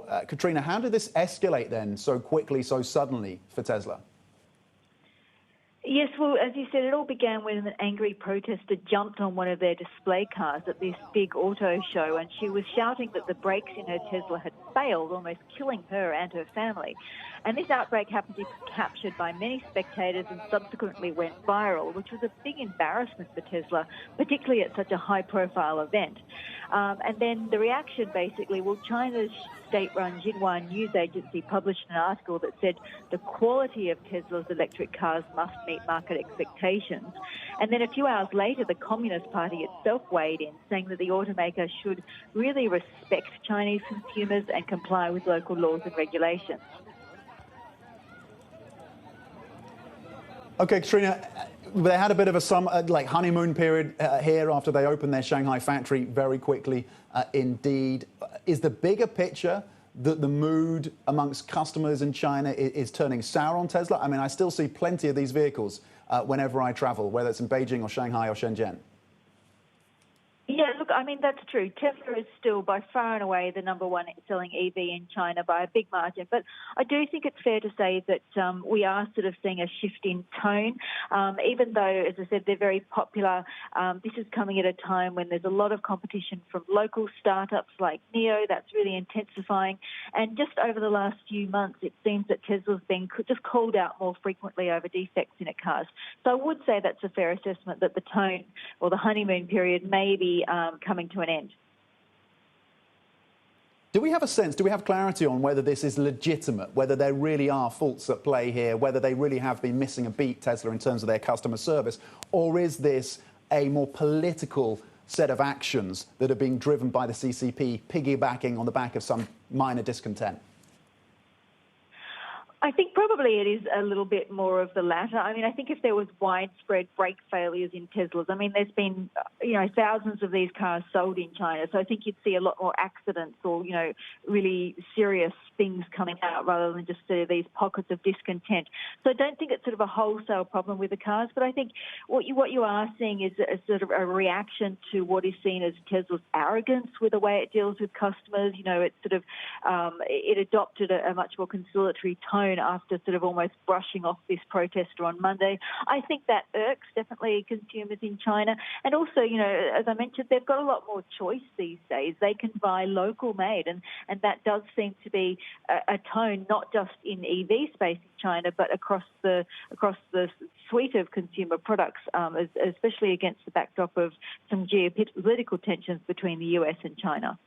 before. Katrina, how did this escalate then so quickly, so suddenly for Tesla? Yes, well, as you said, it all began when an angry protester jumped on one of their display cars at this big auto show, and she was shouting that the brakes in her Tesla had failed, almost killing her and her family. And this outbreak happened to be captured by many spectators and subsequently went viral, which was a big embarrassment for Tesla, particularly at such a high-profile event. And then the reaction, basically, well, China's state-run Xinhua news agency published an article that said the quality of Tesla's electric cars must meet market expectations. And then a few hours later, the Communist Party itself weighed in, saying that the automaker should really respect Chinese consumers and comply with local laws and regulations. Okay, Katrina, they had a bit of a honeymoon period here after they opened their Shanghai factory very quickly, indeed. Is the bigger picture that the mood amongst customers in China is turning sour on Tesla? I mean, I still see plenty of these vehicles whenever I travel, whether it's in Beijing or Shanghai or Shenzhen. Yeah, look, I mean, that's true. Tesla is still by far and away the number one selling EV in China by a big margin. But I do think it's fair to say that we are sort of seeing a shift in tone. Even though, as I said, they're very popular, this is coming at a time when there's a lot of competition from local startups like NIO. That's really intensifying. And just over the last few months, it seems that Tesla's been just called out more frequently over defects in its cars. So I would say that's a fair assessment that the tone or the honeymoon period may be coming to an end. Do we have a sense, do we have clarity on whether this is legitimate, whether there really are faults at play here, whether they really have been missing a beat, Tesla, in terms of their customer service, or is this a more political set of actions that are being driven by the CCP, piggybacking on the back of some minor discontent? I think probably it is a little bit more of the latter. I mean, I think if there was widespread brake failures in Teslas, I mean, there's been, thousands of these cars sold in China. So I think you'd see a lot more accidents or, really serious things coming out rather than just these pockets of discontent. So I don't think it's sort of a wholesale problem with the cars, but I think what you are seeing is a sort of a reaction to what is seen as Tesla's arrogance with the way it deals with customers. It sort of, it adopted a much more conciliatory tone after sort of almost brushing off this protester on Monday. I think that irks definitely consumers in China. And also, as I mentioned, they've got a lot more choice these days. They can buy local made, and that does seem to be a tone not just in EV space in China, but across the suite of consumer products, especially against the backdrop of some geopolitical tensions between the US and China.